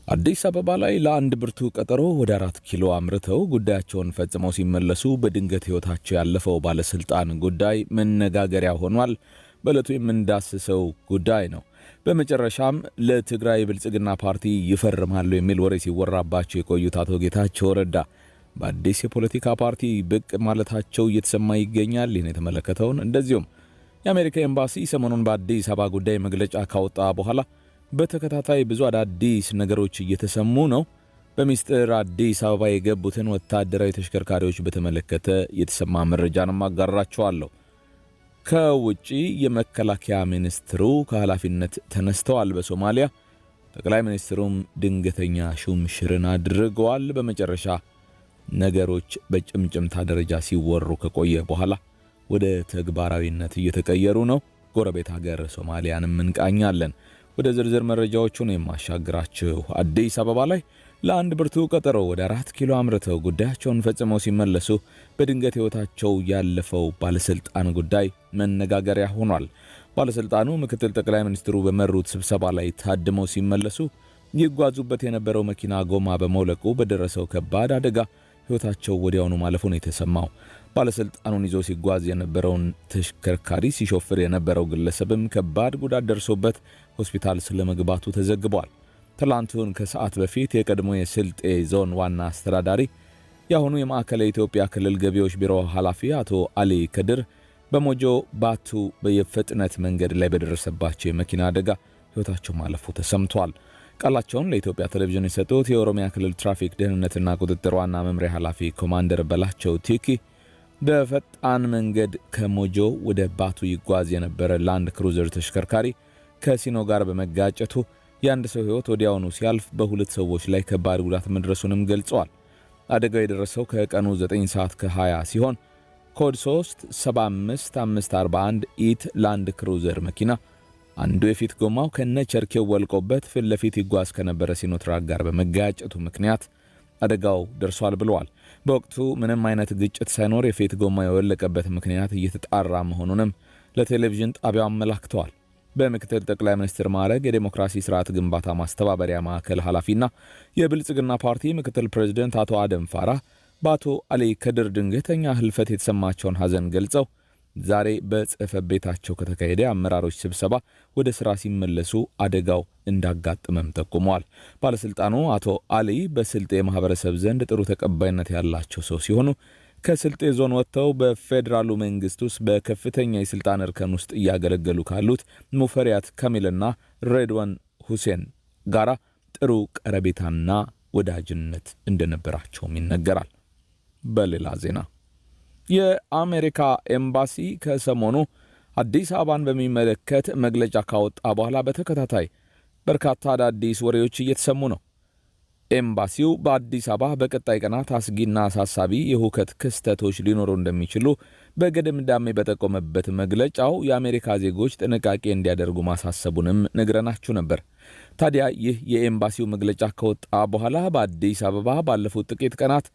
አዲስ አበባ ላይ ለአንድ ብርቱ ቀጠሮ ወደ 4 ኪሎ አምርተው ጉዳያቸውን ፈጽመው ሲመለሱ በድንገት ሕይወታቸው ያለፈው ባለስልጣን ጉዳይ መነጋገሪያ ሆኗል። በዕለቱ የምንዳስሰው ጉዳይ ነው። በመጨረሻም ለትግራይ ብልጽግና ፓርቲ ይፈርማሉ የሚል ወሬ ሲወራባቸው የቆዩት አቶ ጌታቸው ረዳ በአዲስ የፖለቲካ ፓርቲ ብቅ ማለታቸው እየተሰማ ይገኛል። ይህን የተመለከተውን እንደዚሁም የአሜሪካ ኤምባሲ ሰሞኑን በአዲስ አበባ ጉዳይ መግለጫ ካወጣ በኋላ በተከታታይ ብዙ አዳዲስ ነገሮች እየተሰሙ ነው። በሚስጥር አዲስ አበባ የገቡትን ወታደራዊ ተሽከርካሪዎች በተመለከተ የተሰማ መረጃንም አጋራቸዋለሁ። ከውጪ የመከላከያ ሚኒስትሩ ከኃላፊነት ተነስተዋል። በሶማሊያ ጠቅላይ ሚኒስትሩም ድንገተኛ ሹምሽርን አድርገዋል። በመጨረሻ ነገሮች በጭምጭምታ ደረጃ ሲወሩ ከቆየ በኋላ ወደ ተግባራዊነት እየተቀየሩ ነው። ጎረቤት ሀገር ሶማሊያንም እንቃኛለን። ወደ ዝርዝር መረጃዎቹን የማሻግራችሁ አዲስ አበባ ላይ ለአንድ ብርቱ ቀጠሮ ወደ 4 ኪሎ አምርተው ጉዳያቸውን ፈጽመው ሲመለሱ በድንገት ሕይወታቸው ያለፈው ባለስልጣን ጉዳይ መነጋገሪያ ሆኗል። ባለስልጣኑ ምክትል ጠቅላይ ሚኒስትሩ በመሩት ስብሰባ ላይ ታድመው ሲመለሱ ይጓዙበት የነበረው መኪና ጎማ በመውለቁ በደረሰው ከባድ አደጋ ሕይወታቸው ወዲያውኑ ማለፉን የተሰማው ባለስልጣኑን ይዞ ሲጓዝ የነበረውን ተሽከርካሪ ሲሾፍር የነበረው ግለሰብም ከባድ ጉዳት ደርሶበት ሆስፒታል ስለመግባቱ ተዘግቧል። ትላንቱን ከሰዓት በፊት የቀድሞ የስልጤ ዞን ዋና አስተዳዳሪ የአሁኑ የማዕከላዊ ኢትዮጵያ ክልል ገቢዎች ቢሮ ኃላፊ አቶ አሊ ከድር በሞጆ ባቱ የፍጥነት መንገድ ላይ በደረሰባቸው የመኪና አደጋ ሕይወታቸው ማለፉ ተሰምቷል። ቃላቸውን ለኢትዮጵያ ቴሌቪዥን የሰጡት የኦሮሚያ ክልል ትራፊክ ደህንነትና ቁጥጥር ዋና መምሪያ ኃላፊ ኮማንደር በላቸው ቲኪ በፈጣን መንገድ ከሞጆ ወደ ባቱ ይጓዝ የነበረ ላንድ ክሩዘር ተሽከርካሪ ከሲኖ ጋር በመጋጨቱ የአንድ ሰው ሕይወት ወዲያውኑ ሲያልፍ በሁለት ሰዎች ላይ ከባድ ጉዳት መድረሱንም ገልጸዋል። አደጋው የደረሰው ከቀኑ 9 ሰዓት ከ20 ሲሆን ኮድ 375541 ኢት ላንድ ክሩዘር መኪና አንዱ የፊት ጎማው ከነቸርኬው ወልቆበት ፊት ለፊት ይጓዝ ከነበረ ሲኖትራክ ጋር በመጋጨቱ ምክንያት አደጋው ደርሷል ብለዋል። በወቅቱ ምንም አይነት ግጭት ሳይኖር የፊት ጎማ የወለቀበት ምክንያት እየተጣራ መሆኑንም ለቴሌቪዥን ጣቢያው አመላክተዋል። በምክትል ጠቅላይ ሚኒስትር ማዕረግ የዴሞክራሲ ስርዓት ግንባታ ማስተባበሪያ ማዕከል ኃላፊና የብልጽግና ፓርቲ ምክትል ፕሬዝዳንት አቶ አደም ፋራህ በአቶ አሊ ከድር ድንገተኛ ህልፈት የተሰማቸውን ሐዘን ገልጸው ዛሬ በጽሕፈት ቤታቸው ከተካሄደ አመራሮች ስብሰባ ወደ ሥራ ሲመለሱ አደጋው እንዳጋጠመም ጠቁመዋል። ባለስልጣኑ አቶ አሊ በስልጤ ማህበረሰብ ዘንድ ጥሩ ተቀባይነት ያላቸው ሰው ሲሆኑ ከስልጤ ዞን ወጥተው በፌዴራሉ መንግስት ውስጥ በከፍተኛ የስልጣን እርከን ውስጥ እያገለገሉ ካሉት ሙፈሪያት ካሚልና ሬድዋን ሁሴን ጋራ ጥሩ ቀረቤታና ወዳጅነት እንደነበራቸውም ይነገራል። በሌላ ዜና የአሜሪካ ኤምባሲ ከሰሞኑ አዲስ አበባን በሚመለከት መግለጫ ካወጣ በኋላ በተከታታይ በርካታ አዳዲስ ወሬዎች እየተሰሙ ነው። ኤምባሲው በአዲስ አበባ በቀጣይ ቀናት አስጊና አሳሳቢ የሁከት ክስተቶች ሊኖሩ እንደሚችሉ በገደምዳሜ በጠቆመበት መግለጫው የአሜሪካ ዜጎች ጥንቃቄ እንዲያደርጉ ማሳሰቡንም ነግረናችሁ ነበር። ታዲያ ይህ የኤምባሲው መግለጫ ከወጣ በኋላ በአዲስ አበባ ባለፉት ጥቂት ቀናት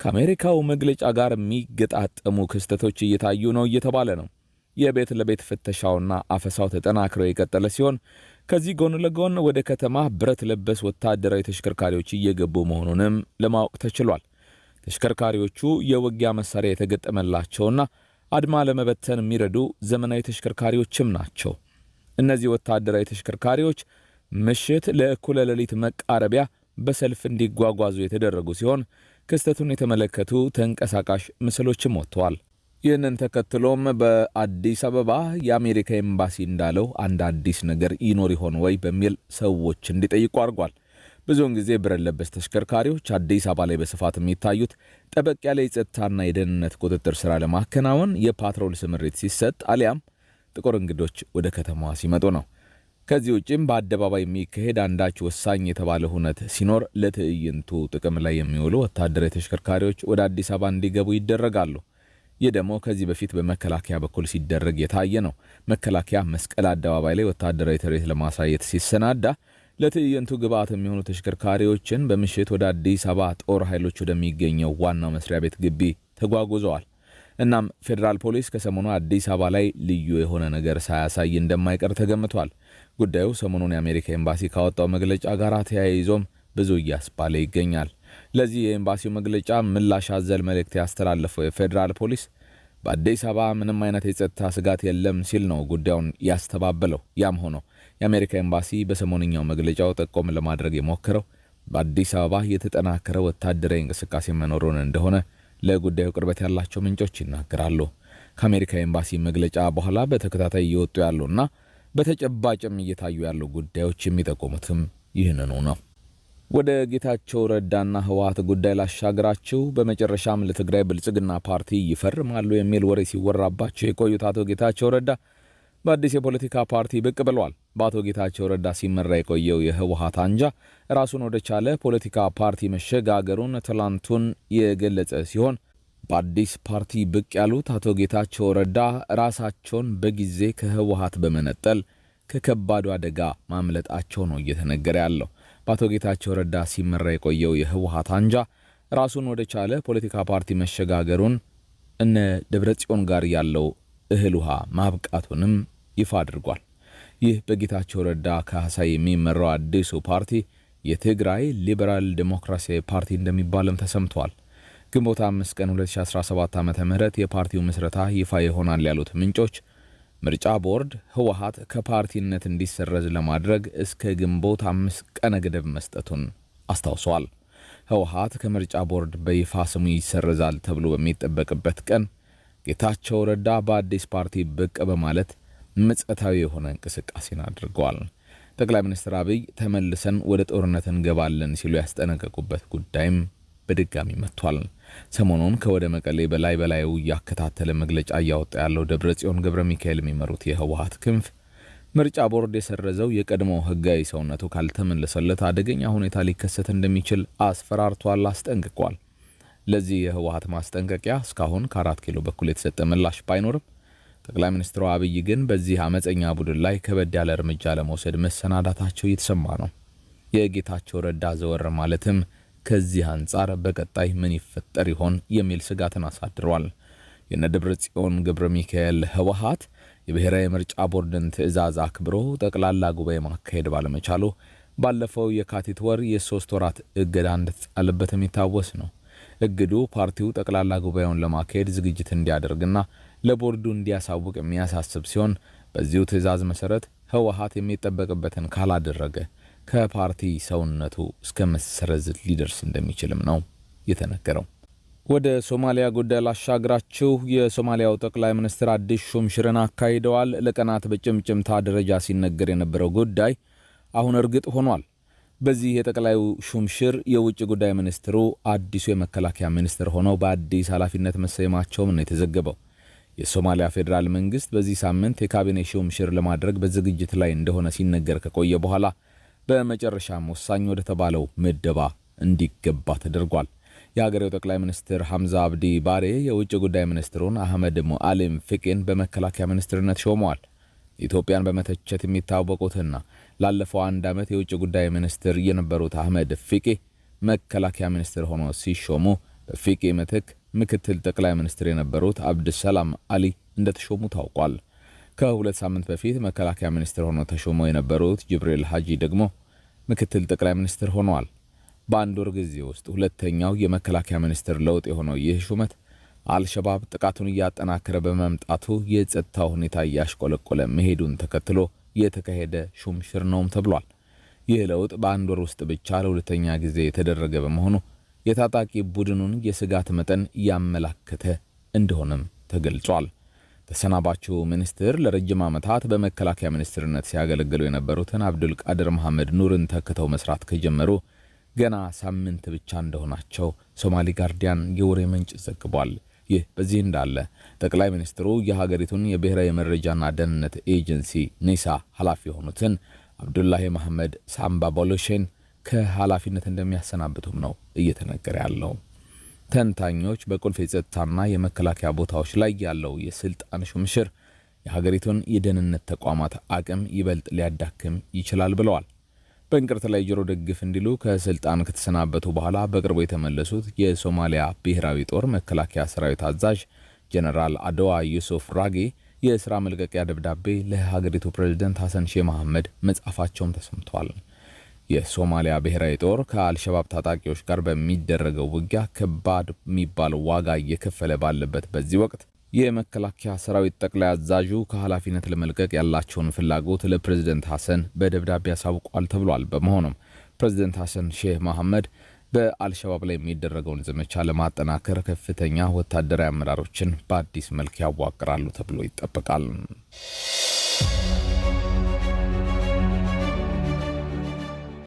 ከአሜሪካው መግለጫ ጋር የሚገጣጠሙ ክስተቶች እየታዩ ነው እየተባለ ነው። የቤት ለቤት ፍተሻውና አፈሳው ተጠናክሮ የቀጠለ ሲሆን ከዚህ ጎን ለጎን ወደ ከተማ ብረት ለበስ ወታደራዊ ተሽከርካሪዎች እየገቡ መሆኑንም ለማወቅ ተችሏል። ተሽከርካሪዎቹ የውጊያ መሳሪያ የተገጠመላቸውና አድማ ለመበተን የሚረዱ ዘመናዊ ተሽከርካሪዎችም ናቸው። እነዚህ ወታደራዊ ተሽከርካሪዎች ምሽት ለእኩለ ሌሊት መቃረቢያ በሰልፍ እንዲጓጓዙ የተደረጉ ሲሆን ክስተቱን የተመለከቱ ተንቀሳቃሽ ምስሎችም ወጥተዋል። ይህንን ተከትሎም በአዲስ አበባ የአሜሪካ ኤምባሲ እንዳለው አንድ አዲስ ነገር ይኖር ይሆን ወይ በሚል ሰዎች እንዲጠይቁ አድርጓል። ብዙውን ጊዜ ብረት ለበስ ተሽከርካሪዎች አዲስ አበባ ላይ በስፋት የሚታዩት ጠበቅ ያለ የጸጥታና የደህንነት ቁጥጥር ሥራ ለማከናወን የፓትሮል ስምሪት ሲሰጥ አሊያም ጥቁር እንግዶች ወደ ከተማዋ ሲመጡ ነው። ከዚህ ውጭም በአደባባይ የሚካሄድ አንዳች ወሳኝ የተባለ ሁነት ሲኖር ለትዕይንቱ ጥቅም ላይ የሚውሉ ወታደራዊ ተሽከርካሪዎች ወደ አዲስ አበባ እንዲገቡ ይደረጋሉ። ይህ ደግሞ ከዚህ በፊት በመከላከያ በኩል ሲደረግ የታየ ነው። መከላከያ መስቀል አደባባይ ላይ ወታደራዊ ትርኢት ለማሳየት ሲሰናዳ ለትዕይንቱ ግብዓት የሚሆኑ ተሽከርካሪዎችን በምሽት ወደ አዲስ አበባ ጦር ኃይሎች ወደሚገኘው ዋናው መስሪያ ቤት ግቢ ተጓጉዘዋል። እናም ፌዴራል ፖሊስ ከሰሞኑ አዲስ አበባ ላይ ልዩ የሆነ ነገር ሳያሳይ እንደማይቀር ተገምቷል። ጉዳዩ ሰሞኑን የአሜሪካ ኤምባሲ ካወጣው መግለጫ ጋር ተያይዞም ብዙ እያስባለ ይገኛል። ለዚህ የኤምባሲው መግለጫ ምላሽ አዘል መልእክት ያስተላለፈው የፌዴራል ፖሊስ በአዲስ አበባ ምንም አይነት የጸጥታ ስጋት የለም ሲል ነው ጉዳዩን ያስተባበለው። ያም ሆኖ የአሜሪካ ኤምባሲ በሰሞንኛው መግለጫው ጠቆም ለማድረግ የሞከረው በአዲስ አበባ የተጠናከረ ወታደራዊ እንቅስቃሴ መኖሩን እንደሆነ ለጉዳዩ ቅርበት ያላቸው ምንጮች ይናገራሉ። ከአሜሪካ ኤምባሲ መግለጫ በኋላ በተከታታይ እየወጡ ያሉና በተጨባጭም እየታዩ ያሉ ጉዳዮች የሚጠቁሙትም ይህንኑ ነው። ወደ ጌታቸው ረዳና ህወሓት ጉዳይ ላሻግራችሁ። በመጨረሻም ለትግራይ ብልጽግና ፓርቲ ይፈርማሉ የሚል ወሬ ሲወራባቸው የቆዩት አቶ ጌታቸው ረዳ በአዲስ የፖለቲካ ፓርቲ ብቅ ብለዋል። በአቶ ጌታቸው ረዳ ሲመራ የቆየው የህወሓት አንጃ ራሱን ወደ ቻለ ፖለቲካ ፓርቲ መሸጋገሩን ትላንቱን የገለጸ ሲሆን በአዲስ ፓርቲ ብቅ ያሉት አቶ ጌታቸው ረዳ ራሳቸውን በጊዜ ከህወሓት በመነጠል ከከባዱ አደጋ ማምለጣቸው ነው እየተነገረ ያለው። በአቶ ጌታቸው ረዳ ሲመራ የቆየው የህወሓት አንጃ ራሱን ወደ ቻለ ፖለቲካ ፓርቲ መሸጋገሩን እነ ደብረጽዮን ጋር ያለው እህል ውሃ ማብቃቱንም ይፋ አድርጓል። ይህ በጌታቸው ረዳ ካህሳይ የሚመራው አዲሱ ፓርቲ የትግራይ ሊበራል ዴሞክራሲያዊ ፓርቲ እንደሚባልም ተሰምቷል። ግንቦት 5 ቀን 2017 ዓ.ም የፓርቲው ምስረታ ይፋ ይሆናል ያሉት ምንጮች ምርጫ ቦርድ ህወሓት ከፓርቲነት እንዲሰረዝ ለማድረግ እስከ ግንቦት 5 ቀነ ገደብ መስጠቱን አስታውሰዋል። ህወሓት ከምርጫ ቦርድ በይፋ ስሙ ይሰረዛል ተብሎ በሚጠበቅበት ቀን ጌታቸው ረዳ በአዲስ ፓርቲ ብቅ በማለት ምጽታዊ የሆነ እንቅስቃሴን አድርገዋል። ጠቅላይ ሚኒስትር አብይ ተመልሰን ወደ ጦርነት እንገባለን ሲሉ ያስጠነቀቁበት ጉዳይም በድጋሚ መጥቷል። ሰሞኑን ከወደ መቀሌ በላዩ ያከታተለ መግለጫ እያወጣ ያለው ደብረጽዮን ገብረ ሚካኤል የሚመሩት የህወሓት ክንፍ ምርጫ ቦርድ የሰረዘው የቀድሞ ህጋዊ ሰውነቱ ካልተመለሰለት አደገኛ ሁኔታ ሊከሰት እንደሚችል አስፈራርቷል፣ አስጠንቅቋል። ለዚህ የህወሓት ማስጠንቀቂያ እስካሁን ከ4 ኪሎ በኩል የተሰጠ ምላሽ ባይኖርም ጠቅላይ ሚኒስትሩ አብይ ግን በዚህ አመፀኛ ቡድን ላይ ከበድ ያለ እርምጃ ለመውሰድ መሰናዳታቸው እየተሰማ ነው። የጌታቸው ረዳ ዘወር ማለትም ከዚህ አንጻር በቀጣይ ምን ይፈጠር ይሆን የሚል ስጋትን አሳድሯል። የነደብረጽዮን ገብረ ሚካኤል ህወሓት የብሔራዊ ምርጫ ቦርድን ትዕዛዝ አክብሮ ጠቅላላ ጉባኤ ማካሄድ ባለመቻሉ ባለፈው የካቲት ወር የ3 ወራት እገዳ እንደተጣለበት የሚታወስ ነው። እግዱ ፓርቲው ጠቅላላ ጉባኤውን ለማካሄድ ዝግጅት እንዲያደርግና ለቦርዱ እንዲያሳውቅ የሚያሳስብ ሲሆን በዚሁ ትዕዛዝ መሰረት ህወሓት የሚጠበቅበትን ካላደረገ ከፓርቲ ሰውነቱ እስከ መሰረዝ ሊደርስ እንደሚችልም ነው የተነገረው። ወደ ሶማሊያ ጉዳይ ላሻግራችሁ። የሶማሊያው ጠቅላይ ሚኒስትር አዲስ ሹምሽርን አካሂደዋል። ለቀናት በጭምጭምታ ደረጃ ሲነገር የነበረው ጉዳይ አሁን እርግጥ ሆኗል። በዚህ የጠቅላዩ ሹምሽር የውጭ ጉዳይ ሚኒስትሩ አዲሱ የመከላከያ ሚኒስትር ሆነው በአዲስ ኃላፊነት መሰየማቸውም ነው የተዘገበው። የሶማሊያ ፌዴራል መንግስት በዚህ ሳምንት የካቢኔ ሹምሽር ለማድረግ በዝግጅት ላይ እንደሆነ ሲነገር ከቆየ በኋላ በመጨረሻም ወሳኝ ወደ ተባለው ምደባ እንዲገባ ተደርጓል። የሀገሬው ጠቅላይ ሚኒስትር ሐምዛ አብዲ ባሬ የውጭ ጉዳይ ሚኒስትሩን አህመድ ሙአሊም ፊቂን በመከላከያ ሚኒስትርነት ሾመዋል። ኢትዮጵያን በመተቸት የሚታወቁትና ላለፈው 1 ዓመት የውጭ ጉዳይ ሚኒስትር የነበሩት አህመድ ፊቂ መከላከያ ሚኒስትር ሆነው ሲሾሙ በፊቂ ምትክ ምክትል ጠቅላይ ሚኒስትር የነበሩት አብድሰላም አሊ እንደተሾሙ ታውቋል። ከ2 ሳምንት በፊት መከላከያ ሚኒስትር ሆነው ተሾመው የነበሩት ጅብሪል ሐጂ ደግሞ ምክትል ጠቅላይ ሚኒስትር ሆነዋል። በአንድ ወር ጊዜ ውስጥ ሁለተኛው የመከላከያ ሚኒስትር ለውጥ የሆነው ይህ ሹመት አልሸባብ ጥቃቱን እያጠናከረ በመምጣቱ የጸጥታው ሁኔታ እያሽቆለቆለ መሄዱን ተከትሎ የተካሄደ ሹምሽር ነውም ተብሏል። ይህ ለውጥ በአንድ ወር ውስጥ ብቻ ለሁለተኛ ጊዜ የተደረገ በመሆኑ የታጣቂ ቡድኑን የስጋት መጠን ያመላከተ እንደሆነም ተገልጿል። ተሰናባቹ ሚኒስትር ለረጅም ዓመታት በመከላከያ ሚኒስትርነት ሲያገለግሉ የነበሩትን አብዱል ቃድር መሐመድ ኑርን ተክተው መስራት ከጀመሩ ገና ሳምንት ብቻ እንደሆናቸው ሶማሊ ጋርዲያን የወሬ ምንጭ ዘግቧል። ይህ በዚህ እንዳለ ጠቅላይ ሚኒስትሩ የሀገሪቱን የብሔራዊ መረጃና ደህንነት ኤጀንሲ ኒሳ ኃላፊ የሆኑትን አብዱላሂ መሐመድ ሳምባ ቦሎሼን ከኃላፊነት እንደሚያሰናብቱም ነው እየተነገረ ያለው። ተንታኞች በቁልፍ የጸጥታና የመከላከያ ቦታዎች ላይ ያለው የስልጣን ሹምሽር የሀገሪቱን የደህንነት ተቋማት አቅም ይበልጥ ሊያዳክም ይችላል ብለዋል። በእንቅርት ላይ ጆሮ ደግፍ እንዲሉ ከስልጣን ከተሰናበቱ በኋላ በቅርቡ የተመለሱት የሶማሊያ ብሔራዊ ጦር መከላከያ ሰራዊት አዛዥ ጀነራል አድዋ ዩሱፍ ራጌ የሥራ መልቀቂያ ደብዳቤ ለሀገሪቱ ፕሬዝዳንት ሐሰን ሼህ መሐመድ መጻፋቸውም ተሰምቷል። የሶማሊያ ብሔራዊ ጦር ከአልሸባብ ታጣቂዎች ጋር በሚደረገው ውጊያ ከባድ የሚባለው ዋጋ እየከፈለ ባለበት በዚህ ወቅት የመከላከያ ሰራዊት ጠቅላይ አዛዡ ከኃላፊነት ለመልቀቅ ያላቸውን ፍላጎት ለፕሬዝዳንት ሐሰን በደብዳቤ ያሳውቋል ተብሏል። በመሆኑም ፕሬዝዳንት ሐሰን ሼህ መሐመድ በአልሸባብ ላይ የሚደረገውን ዘመቻ ለማጠናከር ከፍተኛ ወታደራዊ አመራሮችን በአዲስ መልክ ያዋቅራሉ ተብሎ ይጠበቃል።